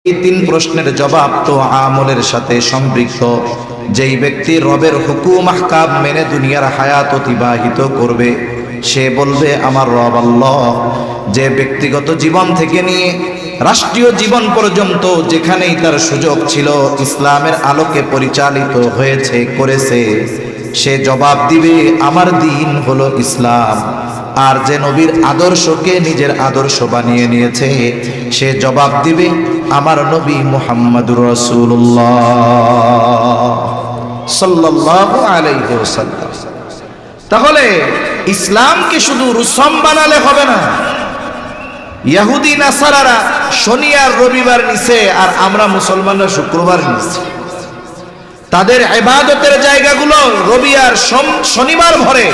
এই তিন প্রশ্নের জবাব তো আমলের সাথে সম্পৃক্ত। যেই ব্যক্তি রবের হুকুম আহকাম মেনে দুনিয়ার হায়াত অতিবাহিত করবে সে বলবে আমার রব আল্লাহ। যে ব্যক্তিগত জীবন থেকে নিয়ে রাষ্ট্রীয় জীবন পর্যন্ত যেখানেই তার সুযোগ ছিল ইসলামের আলোকে পরিচালিত হয়েছে করেছে, সে জবাব দিবে আমার দিন হলো ইসলাম। আর যে নবীর আদর্শকে নিজের আদর্শ বানিয়ে নিয়েছে সে জবাব দিবে আমার নবী মুহাম্মদুর রাসূলুল্লাহ সাল্লাল্লাহু আলাইহি ওয়াসাল্লাম। তাহলে ইসলামকে শুধু রুসম বানালে হবে না। ইহুদি নাসারারা শনি আর রবিবার নিছে আর আমরা মুসলমানরা শুক্রবার নিছি। তাদের ইবাদতের জায়গাগুলো রবি আর শনিবার ভরে,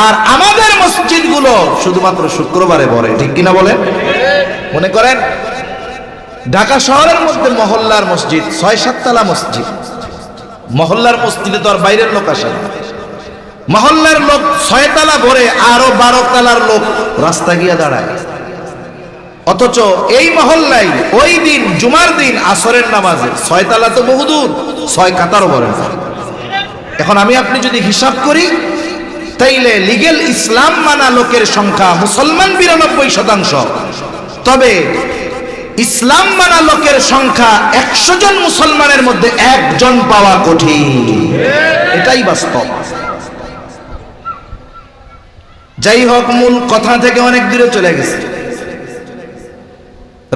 আর আমাদের মসজিদগুলো শুধুমাত্র শুক্রবারে ভরে। ঠিক কিনা বলেন? মনে করেন ঢাকা শহরের মধ্যে মহল্লার মসজিদ ৬-৭ তলা মসজিদ। মহল্লার মসজিদে তো আর বাইরের লোক আসে না। মহল্লার লোক ৬ তলা ভরে, আরো ১২ তলার লোক রাস্তা গিয়ে দাঁড়ায়। অথচ এই মহল্লায় ওই দিন জুমার দিন আসরের নামাজে ৬ তলা তো বহুদূর, ৬ কাতারও ভরে না। এখন আমি আপনি যদি হিসাব করি তাইলে লিগেল ইসলাম মানা লোকের সংখ্যা মুসলমান ৯২%, তবে ইসলাম মানা লোকের সংখ্যা ১০০ জন মুসলমানের মধ্যে একজন পাওয়া কঠিন। এটাই বাস্তব। যাই হোক, মূল কথা থেকে অনেক দূরে চলে গেছে।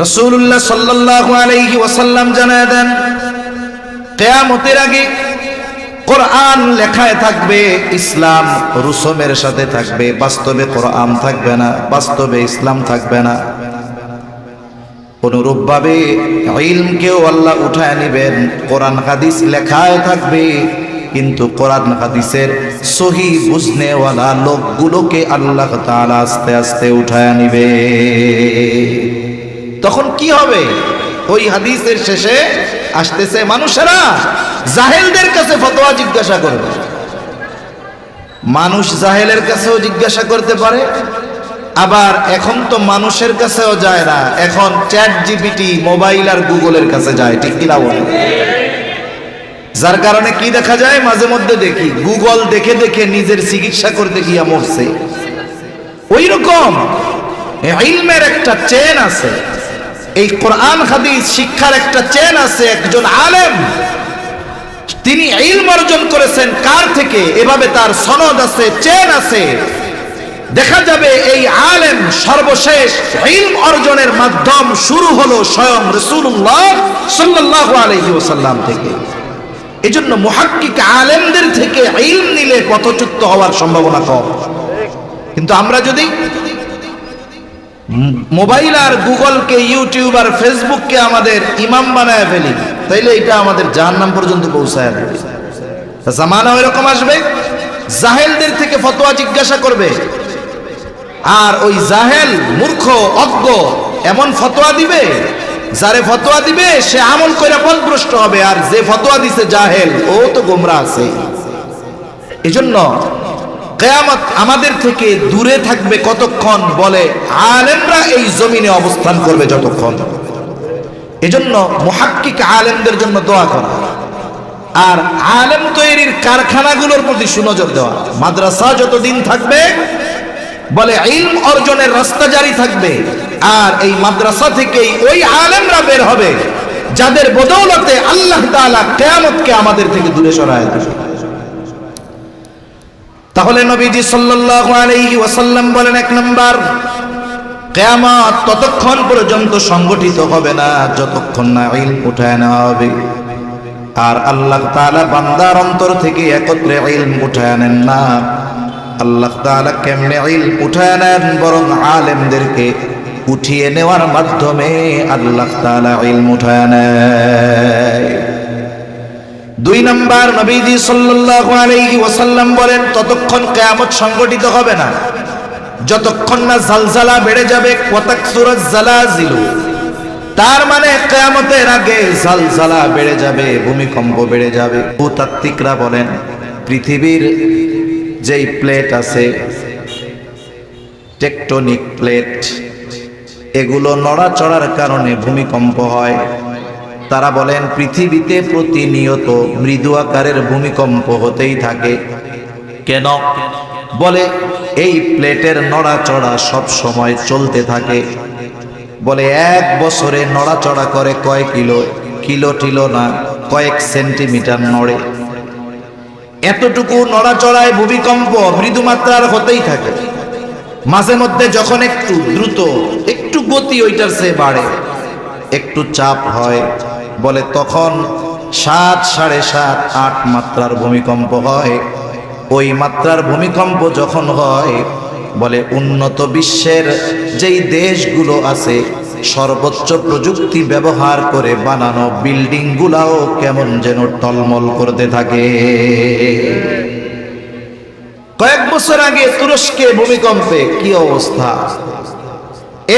রাসূলুল্লাহ সাল্লাল্লাহু আলাইহি ওয়াসাল্লাম জানায় দেন কিয়ামতের আগে কোরআন লেখায় থাকবে, ইসলাম রুসমের সাথে থাকবে। বাস্তবে কোরআন থাকবে না, বাস্তবে ইসলাম থাকবে না। অনুরূপভাবে ইলমকেও আল্লাহ উঠায় নেবেন। কোরআন হাদিস লেখায় থাকবে, কিন্তু কোরআন হাদিসের সহি বুঝনেওয়ালা লোকগুলোকে আল্লাহ তাআলা আস্তে আস্তে উঠায় নিবে। তখন কি হবে? ওই হাদিসের শেষে আসতেছে মানুষেরা জাহেলদের কাছে ফতোয়া জিজ্ঞাসা করবে। মানুষ জাহেলের কাছেও জিজ্ঞাসা করতে পারে, আবার এখন তো মানুষের কাছেও যায় না, এখন চ্যাট জিপিটি মোবাইল আর গুগলের কাছে যায়। ঠিক কিনা বলে? যার কারণে কি দেখা যায়, মাঝে মধ্যে দেখি গুগল দেখে দেখে নিজের চিকিৎসা করতে গিয়া মরছে। ওই রকম ইলমের একটা চেন আছে, এই কোরআন হাদিস শিক্ষার একটা চেন আছে। একজন আলেম তিনি ইলম অর্জন করেছেন কার থেকে, এভাবে তার সনদ আছে, চেন আছে। দেখা যাবে এই আলেম সর্বশেষ ইলম অর্জনের মাধ্যম শুরু হলো স্বয়ং রাসূলুল্লাহ সাল্লাল্লাহু আলাইহি ওয়াসাল্লাম থেকে। এজন্য মুহাক্কিক আলেমদের থেকে ইলম নিলে পথচ্যুত হওয়ার সম্ভাবনা কম। কিন্তু আমরা যদি মোবাইল আর গুগলকে, ইউটিউব আর ফেসবুককে আমাদের ইমাম বানায় ফেলি, তাইলে এটা আমাদের জাহান্নাম পর্যন্ত পৌঁছায় দেবে। জামানা ওইরকম আসবে, জাহেলদের থেকে ফতোয়া জিজ্ঞাসা করবে, আর ওই জাহেল মূর্খ অজ্ঞ এমন ফতোয়া দিবে, যারে ফতোয়া দিবে সে আমল কইরা পথভ্রষ্ট হবে, আর যে ফতোয়া দিছে জাহেল ও তো গোমরাহ আছে। এজন্য কিয়ামত আমাদের থেকে দূরে থাকবে কতক্ষণ? বলে আলেমরা এই জমিনে অবস্থান করবে যতক্ষণ। এজন্য মুহাক্কিক আলেমদের জন্য দোয়া করা, আর আলেম তৈরির কারখানাগুলোর প্রতি সুনজর দেওয়া। মাদ্রাসা যতদিন থাকবে বলে ইলম অর্জনের রাস্তা জারি থাকবে, আর এই মাদ্রাসা থেকেই ওই আলেমরা বের হবে যাদের বদৌলতে আল্লাহ তাআলা কিয়ামতকে আমাদের থেকে দূরে সরায় দেবে। তাহলে নবীজি সাল্লাল্লাহু আলাইহি ওয়াসাল্লাম বলেন, ১ নাম্বার, কিয়ামত ততক্ষণ পর্যন্ত সংগঠিত হবে না যতক্ষণ না ইলম উঠায় নেওয়া হবে। আর আল্লাহ তাআলা বান্দার অন্তর থেকে একত্রে ইলম উঠায় নেন না। আল্লাহ তাআলা কেমনে ইলম উঠায় নেন? বরং আলেমদেরকে উঠিয়ে নেওয়ার মাধ্যমে আল্লাহ তাআলা ইলম উঠায় নেয়। ২ নাম্বার, নবীজি সাল্লাল্লাহু আলাইহি ওয়াসাল্লাম বলেন, ততক্ষণ কিয়ামত সংগঠিত হবে না যতক্ষণ না জালজালা বেড়ে যাবে। ওয়াতাকসুরাজ জালাজিলু, তার মানে কিয়ামতের আগে জালজালা বেড়ে যাবে, ভূমিকম্প বেড়ে যাবে। ভূতাত্ত্বিকরা বলেন পৃথিবীর যেই প্লেট আছে, টেকটনিক প্লেট, এগুলো নড়াচড়ার কারণে ভূমিকম্প হয়। তারা বলেন পৃথিবীতে প্রতিনিয়ত মৃদু আকারের ভূমিকম্প হতেই থাকে। কেন? বলে এই প্লেটের নড়াচড়া সব সময় চলতে থাকে। বলে এক বছরে নড়াচড়া করে কয় কিলো, কিলো টিলো না, কয়েক সেন্টিমিটার নড়ে। এতটুকু নড়াচড়ায় ভূমিকম্প মৃদু মাত্রার হতেই থাকে। মাঝে মধ্যে যখন একটু দ্রুত, একটু গতি ওইটার চেয়ে বাড়ে, একটু চাপ হয়, বলে তখন 7, 7.5, 8 মাত্রার ভূমিকম্প হয়। ওই মাত্রার ভূমিকম্প যখন হয়, বলে উন্নত বিশ্বের যেই দেশগুলো আছে সর্বোচ্চ প্রযুক্তি ব্যবহার করে বানানো বিল্ডিং গুলাও কেমন যেন টলমল করতে থাকে। কয়েক বছর আগে তুরস্কে ভূমিকম্পে কি অবস্থা,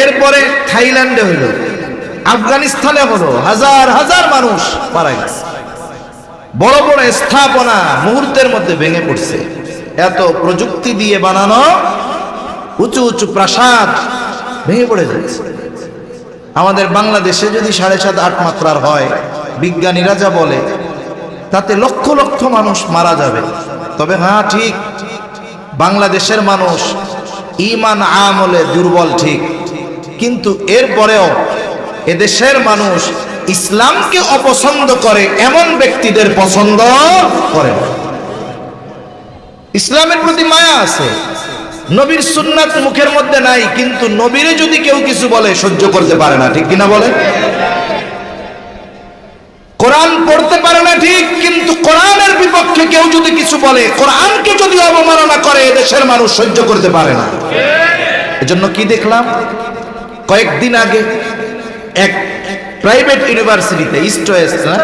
এরপরে থাইল্যান্ডে হইল, আফগানিস্তানে হলো, হাজার হাজার মানুষ মারা গেছে। বড় বড় স্থাপনা মুহূর্তের মধ্যে ভেঙে পড়ছে। এত প্রযুক্তি দিয়ে বানানো উঁচু উঁচু প্রাসাদ ভেঙে পড়ে যাচ্ছে। আমাদের বাংলাদেশে যদি 7.5, 8 মাত্রার হয়, বিজ্ঞানীরা যা বলে তাতে লক্ষ লক্ষ মানুষ মারা যাবে। তবে হ্যাঁ, ঠিক, বাংলাদেশের মানুষ ঈমান আমলে দুর্বল ঠিক, কিন্তু এরপরেও এদেশের মানুষ ইসলামকে অপছন্দ করে এমন ব্যক্তিদের পছন্দ করে। ইসলামের প্রতি মায়া আছে, নবীর সুন্নাত মুখের মধ্যে নাই, কিন্তু নবীরে যদি কেউ কিছু বলে সহ্য করতে পারে না, ঠিক কিনা বলে? কোরআন পড়তে পারে না ঠিক, কিন্তু কোরআনের বিপক্ষে কেউ যদি কিছু বলে, কোরআনকে যদি অবমাননা করে, এদেশের মানুষ সহ্য করতে পারে না। এজন্য কি দেখলাম কয়েকদিন আগে এক প্রাইভেট ইউনিভার্সিটিতে, ইস্ট ওয়েস্ট না,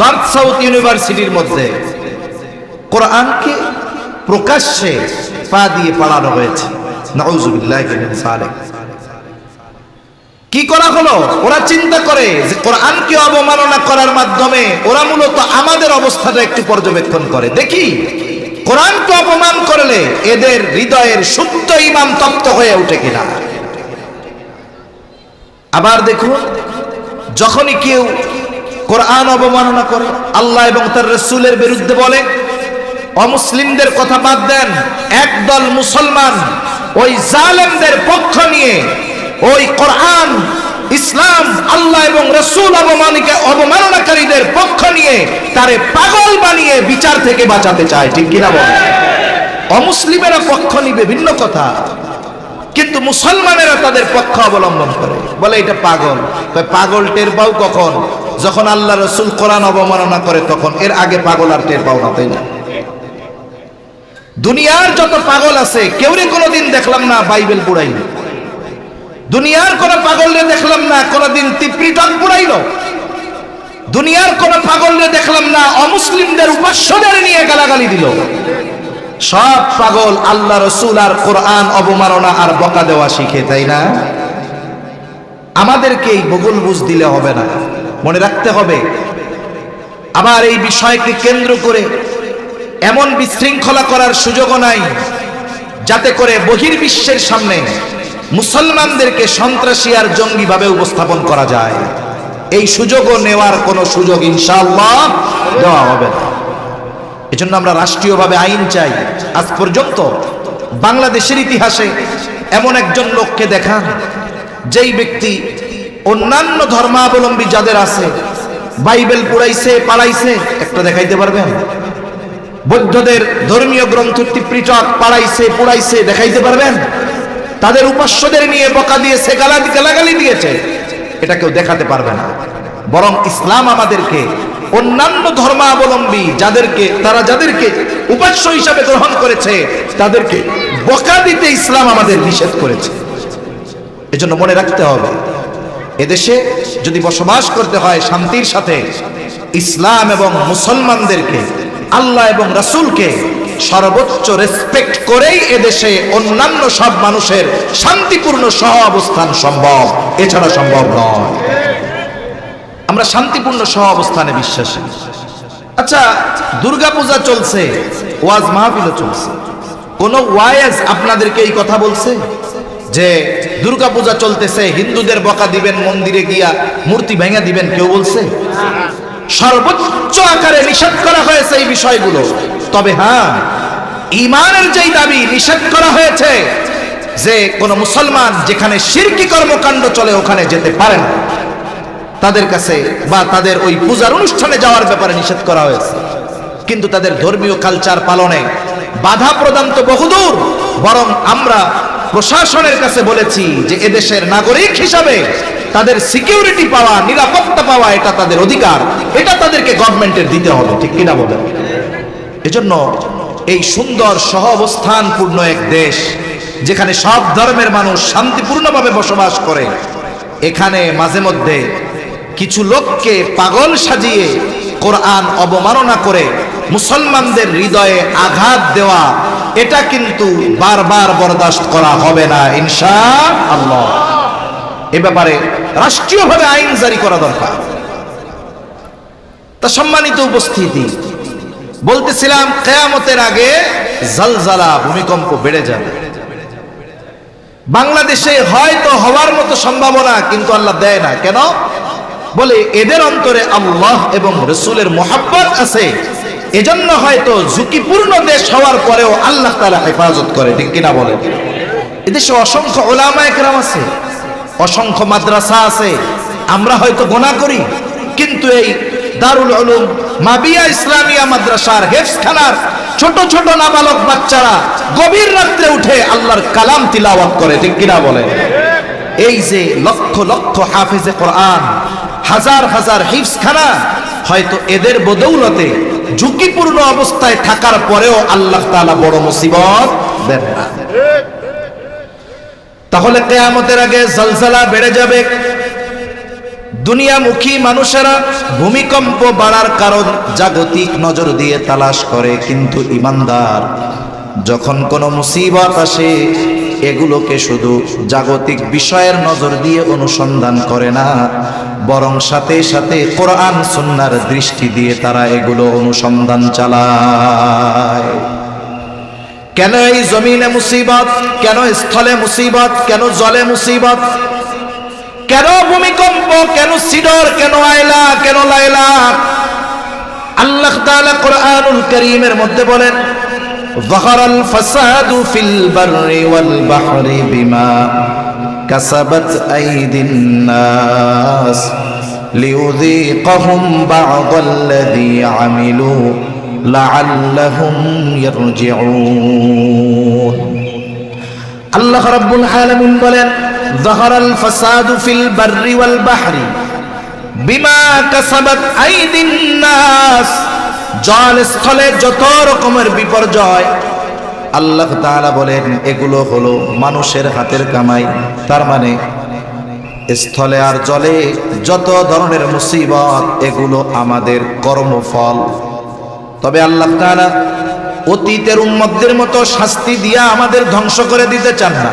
নর্থ সাউথ ইউনিভার্সিটির মধ্যে কোরআনকে প্রকাশ্যে পা দিয়ে পড়ানো হয়েছে। নাউযুবিল্লাহি মিন যালিক। কি করা হলো? ওরা চিন্তা করে যে কোরআনকে অবমাননা করার মাধ্যমে ওরা মূলত আমাদের অবস্থাটা একটু পর্যবেক্ষণ করে, দেখি কোরআনকে অপমান করলে এদের হৃদয়ের শুদ্ধ ঈমান তপ্ত হয়ে ওঠে কিনা। আবার দেখুন, যখনই কেউ কোরআন অবমাননা করে, আল্লাহ এবং তার রাসূলের বিরুদ্ধে বলে, অমুসলিমদের কথা বাদ দেন, একদল মুসলমান ওই জালেমদের পক্ষ নিয়ে ওই কোরআন, ইসলাম, আল্লাহ এবং রাসূল অবমাননাকারীদের পক্ষ নিয়ে তারে পাগল বানিয়ে বিচার থেকে বাঁচাতে চায়, ঠিক কিনা বলেন? অমুসলিমেরা পক্ষ নিবে ভিন্ন কথা, কিন্তু মুসলমানেরা তাদের পক্ষ অবলম্বন করে, বলে এটা পাগল। পাগল টের পাও কখন? যখন আল্লাহ রাসূল কোরআন অবমাননা করে তখন। এর আগে পাগল আর টের পাও না, তাই না? দুনিয়ার যত পাগল আছে কেউরে কোনোদিন দেখলাম না বাইবেল পুরাইল, দুনিয়ার কোন পাগলরে দেখলাম না কোনোদিন ত্রিপিটক পুরাইল, দুনিয়ার কোন পাগলরে দেখলাম না অমুসলিমদের উপাস্যদের নিয়ে গালাগালি দিল। সব পাগল আল্লাহ রাসূল আর কোরআন অবমাননা আর বকা দেওয়া শিখে, তাই না? আমাদেরকে এই বগুল বুঝ দিলে হবে না, মনে রাখতে হবে। আবার এই বিষয়কে কেন্দ্র করে এমন বিশৃঙ্খলা করার সুযোগও নাই যাতে করে বহির্বিশ্বের সামনে মুসলমানদেরকে সন্ত্রাসী আর জঙ্গি ভাবে উপস্থাপন করা যায়। এই সুযোগও নেওয়ার কোনো সুযোগ ইনশাআল্লাহ দেওয়া হবে না। এজন্য আমরা রাষ্ট্রীয়ভাবে আইন চাই। আজ পর্যন্ত বাংলাদেশের ইতিহাসে এমন একজন লোককে দেখান যেই ব্যক্তি অন্যান্য ধর্মাবলম্বী যাদের আছে বাইবেল পুরাইছে, পাড়াইছে, একটা দেখাইতে পারবেন? বৌদ্ধদের ধর্মীয় গ্রন্থ ত্রিপিটক পাড়াইছে, পুরাইছে, দেখাইতে পারবেন? তাদের উপাস্যদের নিয়ে বকা দিয়েছে, গালাগালি দিয়েছে, এটা কেউ দেখাতে পারবে না। বরং ইসলাম আমাদেরকে অন্যান্য ধর্মাবলম্বী যাদেরকে উপাস্য হিসাবে গ্রহণ করেছে তাদেরকে বকা দিতে ইসলাম আমাদের নিষেধ করেছে। এজন্য মনে রাখতে হবে, এদেশে যদি বসবাস করতে হয় শান্তির সাথে, ইসলাম এবং মুসলমানদেরকে, আল্লাহ এবং রাসূলকে সর্বোচ্চ রেসপেক্ট করেই এদেশে অন্যান্য সব মানুষের শান্তিপূর্ণ সহ অবস্থান সম্ভব, এছাড়া সম্ভব নয়। আমরা শান্তিপূর্ণ সহ অবস্থানে বিশ্বাসী। আচ্ছা, দুর্গাপূজা চলছে, ওয়াজ মাহফিলও চলছে, কোন ওয়াইজ আপনাদেরকে এই কথা বলছে যে দুর্গা পূজা চলতেছে, হিন্দুদের বকা দিবেন, মন্দিরে গিয়া মূর্তি ভেঙে দিবেন, কেউ বলছে? সর্বোচ্চ আকারে নিষেধ করা হয়েছে এই বিষয়গুলো। তবে হ্যাঁ, ঈমানের যেই দাবি নিষেধ করা হয়েছে যে কোন মুসলমান যেখানে শিরকি কর্মকাণ্ড চলে ওখানে যেতে পারে না, তাদের কাছে বা তাদের ওই পূজার অনুষ্ঠানে যাওয়ার ব্যাপারে নিষেধ করা হয়েছে। কিন্তু তাদের ধর্মীয় কালচার পালনে বাধা প্রদান তো বহুদূর, বরং আমরা প্রশাসনের কাছে বলেছি যে এদেশের নাগরিক হিসাবে তাদের সিকিউরিটি পাওয়া, নিরাপত্তা পাওয়া এটা তাদের অধিকার, এটা তাদেরকে গভর্নমেন্টের দিতে হবে, ঠিক কিনা বলেন? এজন্য এই সুন্দর সহ অবস্থানপূর্ণ এক দেশ যেখানে সব ধর্মের মানুষ শান্তিপূর্ণভাবে বসবাস করে, এখানে মাঝে মধ্যে কিছু লোককে পাগল সাজিয়ে কোরআন অবমাননা করে মুসলমানদের হৃদয়ে আঘাত দেওয়া, এটা কিন্তু বারবার বরদাস্ত করা হবে না ইনশাআল্লাহ। এ ব্যাপারে রাষ্ট্রীয়ভাবে আইন জারি করা দরকার। তা সম্মানিত উপস্থিতি, বলতেছিলাম কিয়ামতের আগে জালজালা, ভূমিকম্প বেড়ে যাবে। বাংলাদেশে হয়তো হওয়ার মতো সম্ভাবনা, কিন্তু আল্লাহ দেয় না কেন? বলে এদের অন্তরে আল্লাহ এবং রাসূলের মহব্বত আছে, এজন্য হয়তো ঝুঁকিপূর্ণ দেশ হওয়ার পরেও আল্লাহ তাআলা হেফাজত করে, ঠিক কিনা বলেন? এদেশে অসংখ্য উলামায়ে কেরাম আছে, অসংখ্য মাদ্রাসা আছে, আমরা হয়তো গোনা করি, কিন্তু এই দারুল উলুম মাবিয়া ইসলামিয়া মাদ্রাসার হেফজখানার ছোট ছোট নাবালক বাচ্চারা গভীর রাত্রে উঠে আল্লাহর কালাম তিলাওয়াত করে, ঠিক কিনা বলেন? এই যে লক্ষ লক্ষ হাফেজে কোরআন, হাজার হাজার হিফজখানা, হয়তো এদের বদৌলতে ঝুঁকিপূর্ণ অবস্থায় থাকার পরেও আল্লাহ তাআলা বড় মুসিবত দেন না। তাহলে কিয়ামতের আগে জালজালা বেড়ে যাবে। দুনিয়ামুখী মানুষেরা ভূমিকম্প বাড়ার কারণ জাগতিক নজর দিয়ে তালাশ করে, কিন্তু ঈমানদার যখন কোনো মুসিবত আসে এগুলোকে শুধু জাগতিক বিষয়ের নজর দিয়ে অনুসন্ধান করে না, বরং সাথে সাথে কোরআন সুন্নাহর দৃষ্টি দিয়ে তারা এগুলো অনুসন্ধান চালায়। কেন এই জমিনে মুসিবত, কেন স্থলে মুসিবত, কেন জলে মুসিবত, কেন ভূমিকম্প, কেন সিডর, কেন আয়লা, কেন লায়লা? আল্লাহ তাআলা কোরআনুল কারীমের মধ্যে বলেন, যাহারাল ফাসাদু ফিল বাররি ওয়াল বাহরি বিমা কাসাবাত আইদিন নাস লিয়ুযীকাহুম বা'দাল্লাযী আমিলু লাআল্লাহুম ইয়ারজিউন। আল্লাহ রাব্বুল আলামিন বলেন, যাহারাল ফাসাদু ফিল বাররি ওয়াল বাহরি বিমা কাসাবাত আইদিন নাস। জল স্থলে যত রকমের বিপর্যয়, আল্লাহ তাআলা বলেন এগুলো হলো মানুষের হাতের কামাই। তার মানে স্থলে আর জলে যত ধরনের মুসিবত এগুলো আমাদের কর্মফল। তবে আল্লাহ তাআলা অতীতের উম্মতদের মতো শাস্তি দিয়া আমাদের ধ্বংস করে দিতে চান না।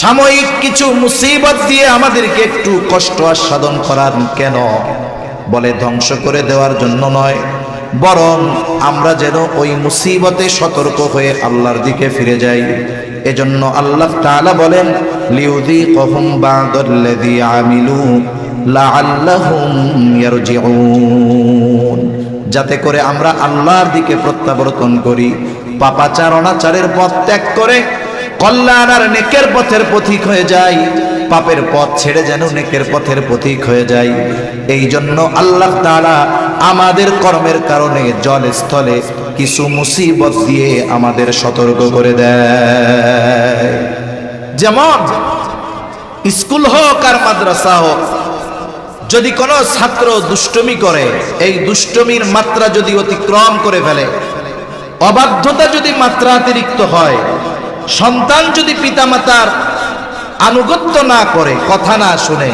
সাময়িক কিছু মুসিবত দিয়ে আমাদেরকে একটু কষ্ট আস্বাদন করার কেন? বলে ধ্বংস করে দেওয়ার জন্য নয়, বরং আমরা যেন ওই মুসিবতে সতর্ক হয়ে আল্লাহর দিকে ফিরে যাই। এজন্য আল্লাহ তাআলা বলেন, লিউযীকাহুম বা'দাল্লাযী আমিলু লাআল্লাহুম ইয়ারজিউন, যাতে করে আমরা আল্লাহর দিকে প্রত্যাবর্তন করি, পাপাচার অনাচারের পথ ত্যাগ করে কল্যাণ আর নেকের পথের পথিক হয়ে যাই, পাপের পথ ছেড়ে যেন নেকের পথের পথিক হয়ে যাই। এই জন্য আল্লাহ তাআলা আমাদের কর্মের কারণে জল স্থলে কিছু মুসিবত দিয়ে আমাদের সতর্ক করে দেয়। যেমন স্কুল হোক আর মাদ্রাসা হোক, যদি কোনো ছাত্র দুষ্টমি করে, এই দুষ্টমির মাত্রা যদি অতিক্রম করে ফেলে, অবাধ্যতা যদি মাত্রা অতিরিক্ত হয়, সন্তান যদি পিতামাতার আনুগত্য না করে, কথা না শুনে,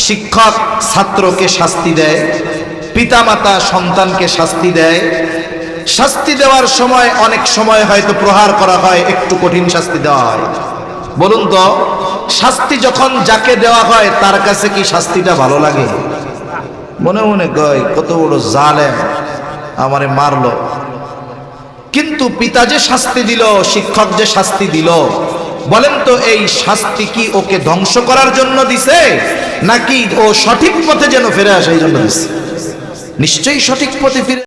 শিক্ষক ছাত্রকে শাস্তি দেয়, পিতামাতা সন্তানকে শাস্তি দেয়। শাস্তি দেওয়ার সময় অনেক সময় হয়তো প্রহার করা হয়, একটু কঠিন শাস্তি দেওয়া হয়। বলুন তো, শাস্তি যখন যাকে দেওয়া হয় তার কাছে কি শাস্তিটা ভালো লাগে? মনে মনে কয় কত বড় জালেম, আমারে মারলো। কিন্তু পিতা যে শাস্তি দিল, শিক্ষক যে শাস্তি দিল, বলেন তো এই শাস্তি কি ওকে ধ্বংস করার জন্য দিছে নাকি ও সঠিক পথে যেন ফিরে আসে এই জন্য দিছে? নিশ্চয়ই সঠিক পথে ফিরে